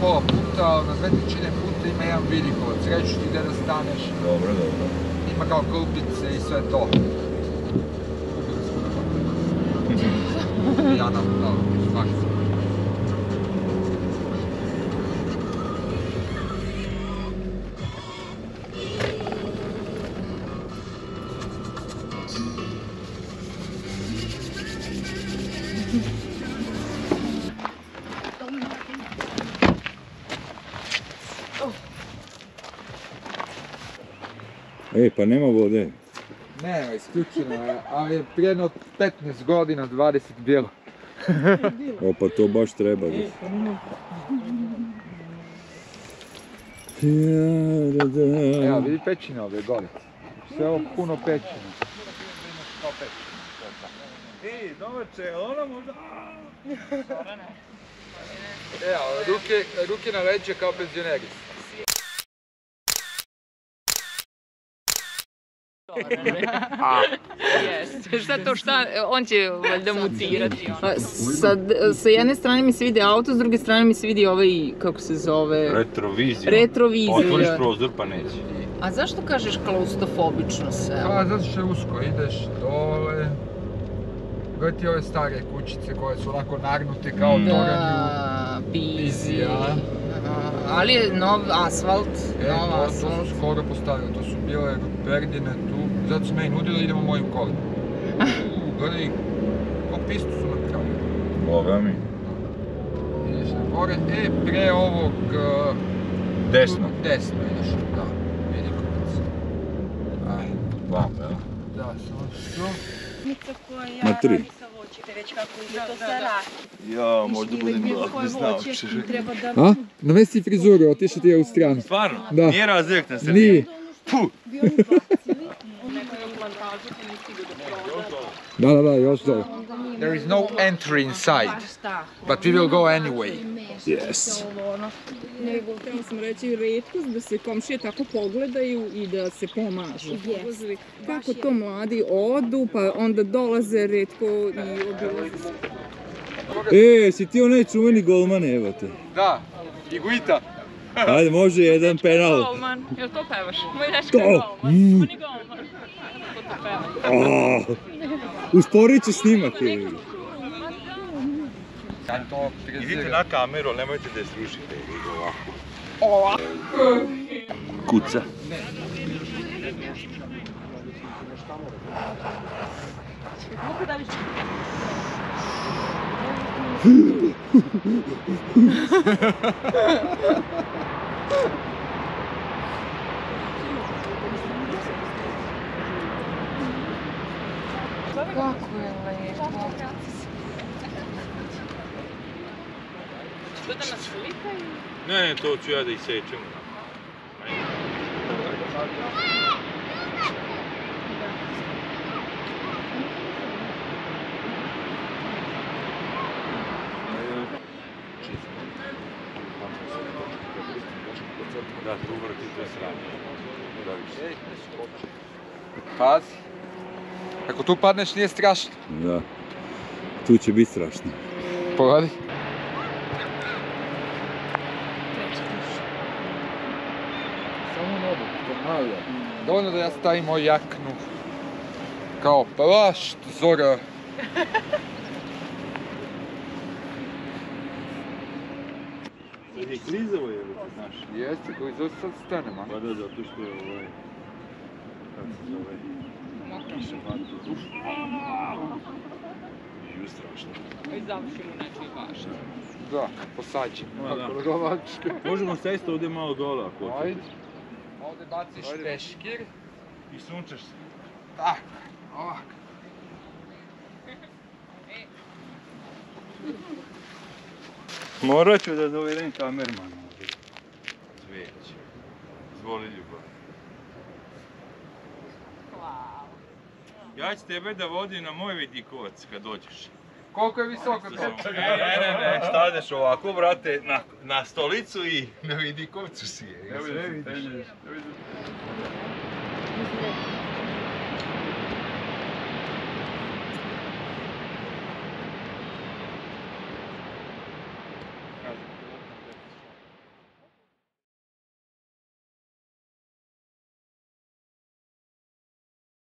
pola puta, na 2/3 puta ima jedan vidikovac, reću ti gdje da staneš. Dobro, dobro. Ima kao klupice i sve to. Ja nam dao, svaki. Pa nema vode. Nema, isključeno je, ali je prije 15 godina 20 bilo. Pa to baš treba. Evo, vidi pećine ove gore. Sve ovo puno pećine. Domaće, ono možda... Evo, ruke na leđe kao penzioneri. Šta, on će valjda mucirati. Sa jedne strane mi se vidi auto, s druge strane mi se vidi ovaj, kako se zove... Retrovizija. Otvoriš prozor pa neće. A zašto kažeš klaustrofobično se? Zato što je usko, ideš dole. Gledaj ti ove stare kućice koje su onako nagnute kao toranju. Bizija. Ali je nov asfalt, To su skoro postavili, to su bile perdine tu, zato su meni nudili da idemo mojim kolima. Gledaj, ko pistu su napravili. Boga mi. Ideš na gore, pre ovog... Desno. Desno ideš, da, vidi kovac. Vam, jel? Da, samo što... Na 3. Već kako ide to sa radi. Ja, možda budem gladni, znam će. A? Namesti frizuru, otišao ti je u stranu. Stvarno? Da. Nije razlijek na sredinu? Nije. Puh! Da, još dole. There is no entry inside, but we will go anyway. Yes. Nego, htjela sam reći retkost da se komšije tako pogledaju i da se pomažu. Kako to mladi odu, pa onda dolaze retko i obilaze. Si ti onaj čuveni golman, evo te. Da, i Guita. Ajde, može jedan penal. Golman, jel to pevaš? Moj dečko je golman, on je golman. Ko to peva? Usporit ću snimak. Idite na kameru, ali nemojte da je srušite. Ovako. Kuca. Kako je lepo. Što da nas slikaju? Ne, to ću ja da isečem. Da, tu vrti to je sranje. Pazi. Ako tu padneš nije strašno. Da, tu će biti strašno. Pogledaj. Samo nogu, to malo. Dovoljno da ja stavim moju jaknu. Kao plašt, Zora. Sad je klizavo je, znaš. Jeste, klizavo sad stane, man. Pa da, zato što je ovaj... Kako se zove? Mokro se vati. Ju strašno. I završimo nečiji važno. Da, posađem. Da. Možemo sesti ovdje malo dole ako hoćete. Ajde. Ovdje baciš peškir. I sunčaš se. Tako, ovako. Morat ću da dovedem kamerman ovdje. Zveć. Zvoli ljubav. Ja ću tebe da vodim na moj vidikovac kad dođeš. Koliko je visoko to? Ne, staneš ovako, brate, na stolicu i na vidikovcu si je. Sve vidiš.